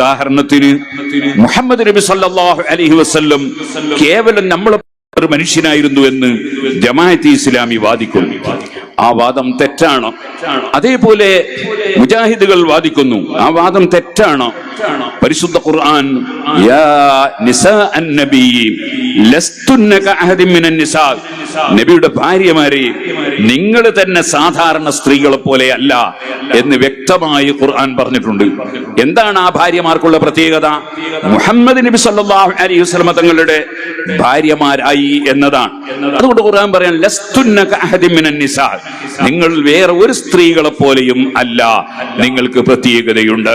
ഉദാഹരണത്തിന് മുഹമ്മദ് നബി സല്ലല്ലാഹു അലൈഹി വസല്ലം കേവലം നമ്മൾ ഒരു മനുഷ്യനായിരുന്നു എന്ന് ജമാഅത്തെ ഇസ്ലാമി വാദിക്കുന്നു. ആ വാദം തെറ്റാണ്. അതേപോലെ മുജാഹിദുകൾ വാദിക്കുന്നു, ആ വാദം തെറ്റാണ്. പരിശുദ്ധ ഖുർആൻ യാ നിസാഅൻ നബി ലസ്തുന്ന കഅഹദിൻ മിനൻ നിസാ, നബിയുടെ ഭാര്യമാരെ നിങ്ങൾ തന്നെ സാധാരണ സ്ത്രീകളെ പോലെ അല്ല എന്ന് വ്യക്തമായി ഖുർആൻ പറഞ്ഞിട്ടുണ്ട്. എന്താണ് ആ ഭാര്യമാർക്കുള്ള പ്രത്യേകത? മുഹമ്മദ് നബി സല്ലല്ലാഹു അലൈഹി വസല്ലം തങ്ങളുടെ ഭാര്യമാരായി എന്നതാണ്. അതുകൊണ്ട് ഖുർആൻ പറയാൻ ലസ്തുന്ന കഅഹദിൻ മിനൻ നിസാ, നിങ്ങൾ വേറെ ഒരു സ്ത്രീകളെ പോലെയും അല്ല, നിങ്ങൾക്ക് പ്രത്യേകതയുണ്ട്.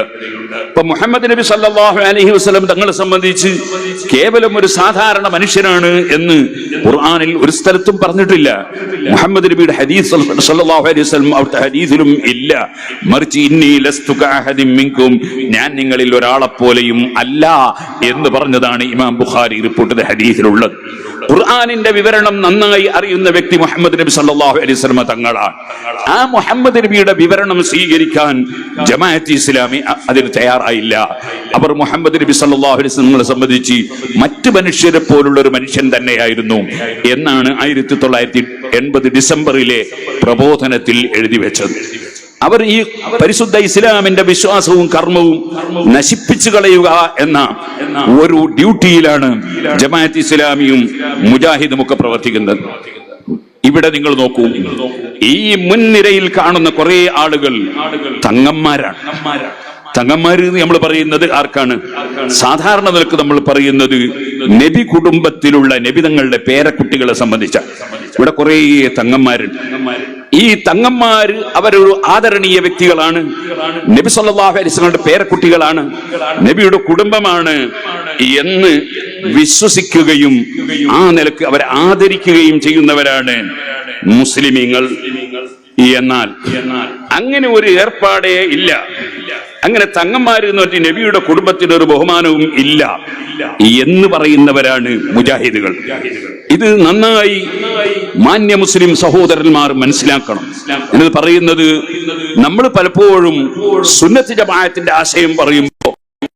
ഇപ്പൊ മുഹമ്മദ് നബി സല്ലല്ലാഹു അലൈഹി വസല്ലം തങ്ങളെ സംബന്ധിച്ച് കേവലം ഒരു സാധാരണ മനുഷ്യനാണ് എന്ന് ഖുർആനിൽ ഒരു സ്ഥലത്തും പറഞ്ഞിട്ടില്ല. മുഹമ്മദ് നബിയുടെ ഹദീസ് സല്ലല്ലാഹു അലൈഹി വസല്ലം അവിടുത്തെ ഹദീസിലും ഇല്ല. മറിച്ച് ഇന്നി ലസ്തു കഅഹദിൻ മിൻകും, ഞാൻ നിങ്ങളിൽ ഒരാളെ പോലെയും അല്ല എന്ന് പറഞ്ഞതാണ് ഇമാം ബുഖാരി റിപ്പോർട്ട് ചെയ്ത ഹദീസിലുള്ളത്. ഖുർആനിന്റെ വിവരണം നന്നായി അറിയുന്ന വ്യക്തി മുഹമ്മദ് നബി സല്ലല്ലാഹു അലൈഹി വസല്ലം തങ്ങളാണ്. ആ മുഹമ്മദ് നബിയുടെ വിവരണം സ്വീകരിക്കാൻ ജമാഅത്തെ ഇസ്ലാമി അതിന് തയ്യാറായില്ല. അവർ മുഹമ്മദ് നബി സല്ലല്ലാഹു അലൈഹി വസല്ലമയെ സംബന്ധിച്ച് മറ്റു മനുഷ്യരെ പോലുള്ള ഒരു മനുഷ്യൻ തന്നെയായിരുന്നു എന്നാണ് 1980 ഡിസംബറിലെ പ്രബോധനത്തിൽ എഴുതി വെച്ചത്. അവർ ഈ പരിശുദ്ധ ഇസ്ലാമിന്റെ വിശ്വാസവും കർമ്മവും നശിപ്പിച്ചു കളയുക എന്ന ഒരു ഡ്യൂട്ടിയിലാണ് ജമാഅത്തെ ഇസ്ലാമിയും മുജാഹിദും ഒക്കെ പ്രവർത്തിക്കുന്നത്. ഇവിടെ നിങ്ങൾ നോക്കൂ, ഈ മുൻനിരയിൽ കാണുന്ന കുറെ ആളുകൾ തങ്ങന്മാരാണ്. തങ്ങന്മാര് നമ്മൾ പറയുന്നത് ആർക്കാണ്? സാധാരണ നിലക്ക് നമ്മൾ പറയുന്നത് നബി കുടുംബത്തിലുള്ള നബി തങ്ങളുടെ പേരക്കുട്ടികളെ സംബന്ധിച്ച. ഇവിടെ കുറെ തങ്ങന്മാരുണ്ട്. ഈ തങ്ങന്മാര് അവരൊരു ആദരണീയ വ്യക്തികളാണ്. നബി സല്ലല്ലാഹു അലൈഹി വസല്ലമയുടെ പേരക്കുട്ടികളാണ്, നബിയുടെ കുടുംബമാണ് എന്ന് വിശ്വസിക്കുകയും ആ നിലക്ക് അവരെ ആദരിക്കുകയും ചെയ്യുന്നവരാണ് മുസ്ലിമീങ്ങൾ. എന്നാൽ അങ്ങനെ ഒരു ഏർപ്പാടേ ഇല്ല. അങ്ങനെ തങ്ങന്മാര് എന്ന് പറഞ്ഞ നബിയുടെ കുടുംബത്തിന് ഒരു ബഹുമാനവും ഇല്ല എന്ന് പറയുന്നവരാണ് മുജാഹിദുകൾ. ഇത് നന്നായി മാന്യ മുസ്ലിം സഹോദരന്മാർ മനസ്സിലാക്കണം. എന്നത് പറയുന്നത് നമ്മൾ പലപ്പോഴും സുന്നത്ത് ജമാഅത്തിന്റെ ആശയം പറയുമ്പോൾ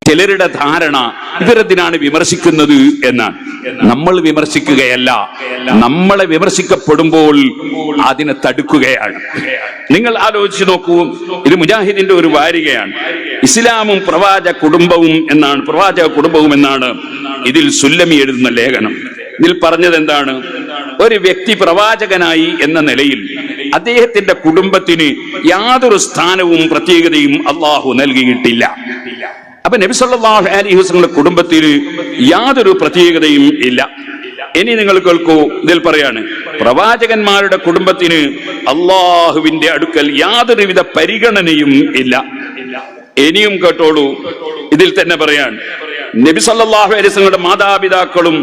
ചിലരുടെ ധാരണ ഇവരെന്തിനാണ് വിമർശിക്കുന്നത് എന്നാണ്. നമ്മൾ വിമർശിക്കുകയല്ല, നമ്മളെ വിമർശിക്കപ്പെടുമ്പോൾ അതിനെ തടുക്കുകയാണ്. നിങ്ങൾ ആലോചിച്ച് നോക്കൂ, ഇത് മുജാഹിദിന്റെ ഒരു വാരികയാണ്. ഇസ്ലാമും പ്രവാചക കുടുംബവും എന്നാണ് ഇതിൽ സുല്ലമി എഴുതുന്ന ലേഖനം. ഇതിൽ പറഞ്ഞത് എന്താണ്? ഒരു വ്യക്തി പ്രവാചകനായി എന്ന നിലയിൽ അദ്ദേഹത്തിന്റെ കുടുംബത്തിന് യാതൊരു സ്ഥാനവും പ്രത്യേകതയും അള്ളാഹു നൽകിയിട്ടില്ല. അപ്പൊ നബി സല്ലല്ലാഹു അലൈഹി വസല്ലമയുടെ കുടുംബത്തിന് യാതൊരു പ്രത്യേകതയും ഇല്ല. ഇനി നിങ്ങൾ കേൾക്കൂ, ഇതിൽ പറയാണ് പ്രവാചകന്മാരുടെ കുടുംബത്തിന് അള്ളാഹുവിന്റെ അടുക്കൽ യാതൊരുവിധ പരിഗണനയും ഇല്ല. ഇനിയും കേട്ടോളൂ, ഇതിൽ തന്നെ പറയാൻ നബി സല്ലല്ലാഹു അലൈഹി വസല്ലമയുടെ മാതാപിതാക്കളും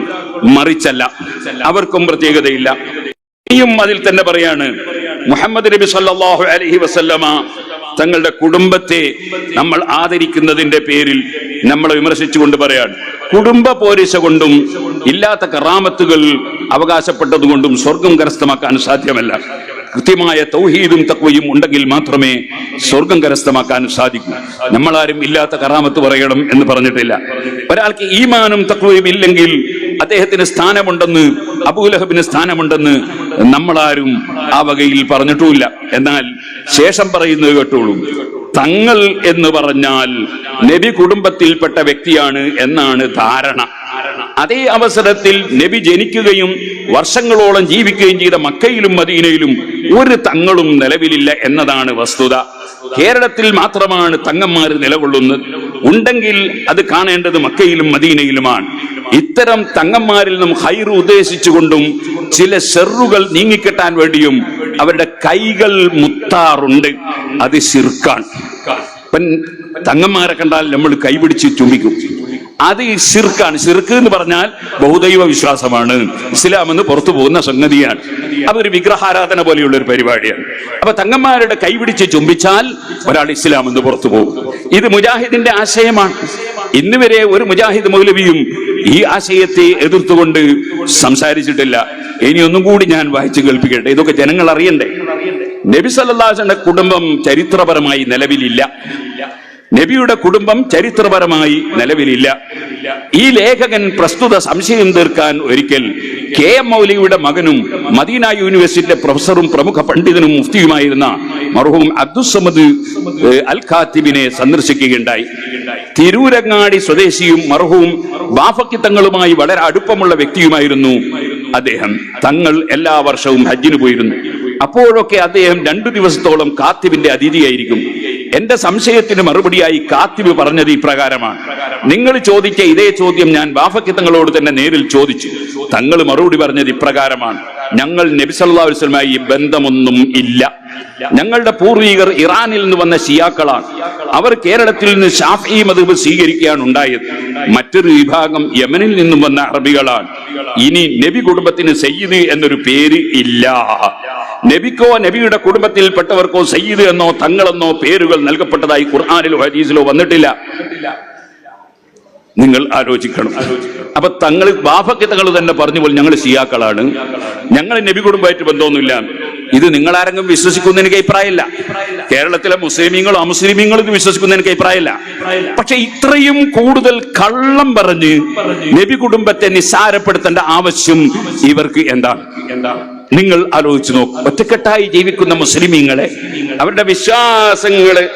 മറിച്ചല്ല, അവർക്കും പ്രത്യേകതയില്ല. ഇനിയും അതിൽ തന്നെ പറയാണ് മുഹമ്മദ് നബി സല്ലല്ലാഹു അലൈഹി വസല്ലമ തങ്ങളുടെ കുടുംബത്തെ നമ്മൾ ആദരിക്കുന്നതിന്റെ പേരിൽ നമ്മളെ വിമർശിച്ചുകൊണ്ട് പറയാണ് കുടുംബ പോരിശ കൊണ്ടും ഇല്ലാത്ത കറാമത്തുകൾ അവകാശപ്പെട്ടതുകൊണ്ടും സ്വർഗം കരസ്ഥമാക്കാൻ സാധ്യമല്ല. കൃത്യമായ തൗഹീദും തഖ്വയും ഉണ്ടെങ്കിൽ മാത്രമേ സ്വർഗം കരസ്ഥമാക്കാൻ സാധിക്കൂ. നമ്മളാരും ഇല്ലാത്ത കറാമത്ത് പറയണം എന്ന് പറഞ്ഞിട്ടില്ല. ഒരാൾക്ക് ഈമാനും തഖ്വയും ഇല്ലെങ്കിൽ അദ്ദേഹത്തിന് സ്ഥാനമുണ്ടെന്ന്, അബൂലഹബിന് സ്ഥാനമുണ്ടെന്ന് നമ്മളാരും ആ വകയിൽ പറഞ്ഞിട്ടുമില്ല. എന്നാൽ ശേഷം പറയുന്നത് കേട്ടോളൂ, തങ്ങൾ എന്ന് പറഞ്ഞാൽ നബി കുടുംബത്തിൽപ്പെട്ട വ്യക്തിയാണ് എന്നാണ് ധാരണ. അതേ അവസരത്തിൽ നബി ജനിക്കുകയും വർഷങ്ങളോളം ജീവിക്കുകയും ചെയ്ത മക്കയിലും മദീനയിലും ഒരു തങ്ങളും നിലവിലില്ല എന്നതാണ് വസ്തുത. കേരളത്തിൽ മാത്രമാണ് തങ്ങന്മാർ നിലകൊള്ളുന്നത്. ഉണ്ടെങ്കിൽ അത് കാണേണ്ടത് മക്കയിലും മദീനയിലുമാണ്. ഇത്തരം തങ്ങന്മാരിൽ നിന്നും ഹൈറ് ഉദ്ദേശിച്ചുകൊണ്ടും ചില ഷെറുകൾ നീങ്ങിക്കെട്ടാൻ വേണ്ടിയും അവരുടെ കൈകൾ മുത്താറുണ്ട്. അത് ശിർക്കാണ്. തങ്ങന്മാരെ കണ്ടാൽ നമ്മൾ കൈപിടിച്ച് ചുംബിക്കും. അത് ശിർക്കാണ്. ശിർക്ക് എന്ന് പറഞ്ഞാൽ ബഹുദൈവ വിശ്വാസമാണ്. ഇസ്ലാം എന്ന് പുറത്തു പോകുന്ന സംഗതിയാണ്. അതൊരു വിഗ്രഹാരാധന പോലെയുള്ള ഒരു പരിപാടിയാണ്. അപ്പൊ തങ്ങന്മാരുടെ കൈപിടിച്ച് ചുംബിച്ചാൽ ഒരാൾ ഇസ്ലാം എന്ന് പുറത്തു പോകും. ഇത് മുജാഹിദിന്റെ ആശയമാണ്. ഇന്ന് വരെ ഒരു മുജാഹിദ് മൗലവിയും ഈ ആശയത്തെ എതിർത്തുകൊണ്ട് സംസാരിച്ചിട്ടില്ല. ഇനി ഒന്നും കൂടി ഞാൻ വായിച്ചു കേൾപ്പിക്കട്ടെ, ഇതൊക്കെ ജനങ്ങൾ അറിയണ്ടേ. നബി സല്ലല്ലാഹു അലൈഹി വസല്ലമയുടെ കുടുംബം ചരിത്രപരമായി നിലവിലില്ല. നബിയുടെ കുടുംബം ചരിത്രപരമായി നിലവിലില്ല. ഈ ലേഖകൻ പ്രസ്തുത സംശയം തീർക്കാൻ ഒരിക്കൽ KM മൗലവിയുടെ മകനും മദീന യൂണിവേഴ്സിറ്റിയിലെ പ്രൊഫസറും പ്രമുഖ പണ്ഡിതനും മുഫ്തിയുമായിരുന്ന മർഹൂം അബ്ദുസ്സമദ് അൽ ഖാത്തിബിനെ സന്ദർശിക്കുകയുണ്ടായി. തിരൂരങ്ങാടി സ്വദേശിയും മർഹൂം ബാഫക്കി തങ്ങളുമായി വളരെ അടുപ്പമുള്ള വ്യക്തിയുമായിരുന്നു അദ്ദേഹം. തങ്ങൾ എല്ലാ വർഷവും ഹജ്ജിന് പോയിരുന്നു. അപ്പോഴൊക്കെ അദ്ദേഹം 2 ദിവസത്തോളം കാത്തിബിന്റെ അതിഥിയായിരിക്കും. എന്റെ സംശയത്തിന് മറുപടിയായി കാത്തിബ് പറഞ്ഞത് ഇപ്രകാരമാണ്: നിങ്ങൾ ചോദിച്ച ഇതേ ചോദ്യം ഞാൻ ബാഫക്കി തങ്ങളോട് തന്നെ നേരിൽ ചോദിച്ചു. തങ്ങൾ മറുപടി പറഞ്ഞത് ഇപ്രകാരമാണ്: ഞങ്ങൾ നബി സല്ലല്ലാഹു അലൈഹി വസല്ലമയുമായി ബന്ധമൊന്നും ഇല്ല. ഞങ്ങളുടെ പൂർവികർ ഇറാനിൽ നിന്ന് വന്ന ഷിയാക്കളാണ്. അവർ കേരളത്തിൽ നിന്ന് ഷാഫിഈ മദ്ഹബ് സ്വീകരിക്കുകയാണ് ഉണ്ടായത്. മറ്റൊരു വിഭാഗം യമനിൽ നിന്നും വന്ന അറബികളാണ്. ഇനി നബി കുടുംബത്തിന് സയ്യിദ് എന്നൊരു പേര് ഇല്ല. നബിക്കോ നബിയുടെ കുടുംബത്തിൽപ്പെട്ടവർക്കോ സയ്യിദ് എന്നോ തങ്ങളെന്നോ പേരുകൾ നൽകപ്പെട്ടതായി ഖുർആനിലോ ഹദീസിലോ വന്നിട്ടില്ല. നിങ്ങൾ ആലോചിക്കണം. അപ്പൊ തങ്ങൾ ബാഫക്കി തങ്ങൾ തന്നെ പറഞ്ഞു പോലെ ഞങ്ങൾ ഷിയാക്കളാണ്, ഞങ്ങൾ നബി കുടുംബമായിട്ട് ബന്ധമൊന്നുമില്ല. ഇത് നിങ്ങളാരെങ്കിലും വിശ്വസിക്കുന്ന എനിക്ക് അഭിപ്രായമില്ല. കേരളത്തിലെ മുസ്ലിമീങ്ങളോ അമുസ്ലിമീങ്ങളോ ഇത് വിശ്വസിക്കുന്ന എനിക്ക് അഭിപ്രായമില്ല. പക്ഷെ ഇത്രയും കൂടുതൽ കള്ളം പറഞ്ഞ് നബി കുടുംബത്തെ നിസ്സാരപ്പെടുത്തേണ്ട ആവശ്യം ഇവർക്ക് എന്താണ്? നിങ്ങൾ ആലോചിച്ചു നോക്കും. ഒറ്റക്കെട്ടായി ജീവിക്കുന്ന മുസ്ലിമീങ്ങളെ, അവരുടെ വിശ്വാസങ്ങളെ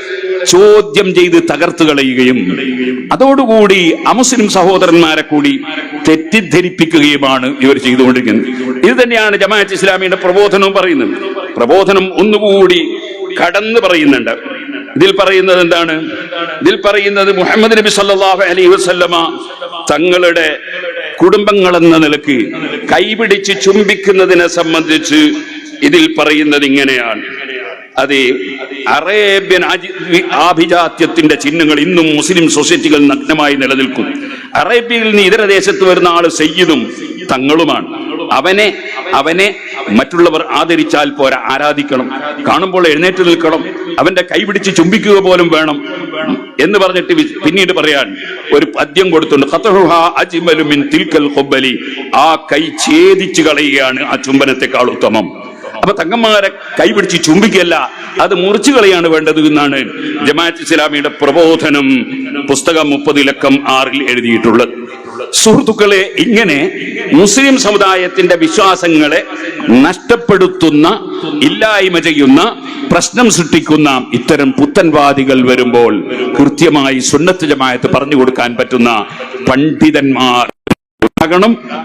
ചോദ്യം ചെയ്ത് തകർത്തു കളയുകയും അതോടുകൂടി അമുസ്ലിം സഹോദരന്മാരെ കൂടി തെറ്റിദ്ധരിപ്പിക്കുകയുമാണ് ഇവർ ചെയ്തുകൊണ്ടിരിക്കുന്നത്. ഇത് തന്നെയാണ് ജമാഅത്ത് ഇസ്ലാമിയുടെ പ്രബോധനവും പറയുന്നത്. പ്രബോധനം ഒന്നുകൂടി കടന്നു പറയുന്നുണ്ട്. ഇതിൽ പറയുന്നത് എന്താണ്? ഇതിൽ പറയുന്നത് മുഹമ്മദ് നബി സല്ലല്ലാഹു അലൈഹി വസല്ലമ തങ്ങളുടെ കുടുംബങ്ങളെന്ന നിലക്ക് കൈപിടിച്ച് ചുംബിക്കുന്നതിനെ സംബന്ധിച്ച് ഇതിൽ പറയുന്നത് ഇങ്ങനെയാണ്: അതെ, അറേബ്യൻ ആഭിജാത്യത്തിന്റെ ചിഹ്നങ്ങൾ ഇന്നും മുസ്ലിം സൊസൈറ്റികൾ നഗ്നമായി നിലനിൽക്കും. അറേബ്യയിൽ നിന്ന് ഇതര ദേശത്ത് വരുന്ന ആള് സയ്യിദും തങ്ങളുമാണ്. അവനെ മറ്റുള്ളവർ ആദരിച്ചാൽ പോരാ, ആരാധിക്കണം. കാണുമ്പോൾ എഴുന്നേറ്റ് നിൽക്കണം, അവന്റെ കൈപിടിച്ച് ചുംബിക്കുക പോലും വേണം എന്ന് പറഞ്ഞിട്ട് പിന്നീട് പറയാൻ ഒരു പദ്യം കൊടുത്തുണ്ട്: ആ കൈ ഛേദിച്ചു കളയുകയാണ് ആ ചുംബനത്തെക്കാൾ ഉത്തമം. അപ്പൊ തങ്ങന്മാരെ കൈപിടിച്ച് ചുംബിക്കല്ല, അത് മുറിച്ചു കളയാണ് വേണ്ടത് എന്നാണ് ജമാഅത്ത് ഇസ്ലാമിയുടെ പ്രബോധനം പുസ്തകം 30 എഴുതിയിട്ടുള്ളത്. സുഹൃത്തുക്കളെ, ഇങ്ങനെ മുസ്ലിം സമുദായത്തിന്റെ വിശ്വാസങ്ങളെ നഷ്ടപ്പെടുത്തുന്ന, ഇല്ലായ്മ ചെയ്യുന്ന, പ്രശ്നം സൃഷ്ടിക്കുന്ന ഇത്തരം പുത്തൻവാദികൾ വരുമ്പോൾ കൃത്യമായി സുന്നത്ത് ജമാഅത്ത് പറഞ്ഞു കൊടുക്കാൻ പറ്റുന്ന പണ്ഡിതന്മാർ ഉണ്ടാകണം.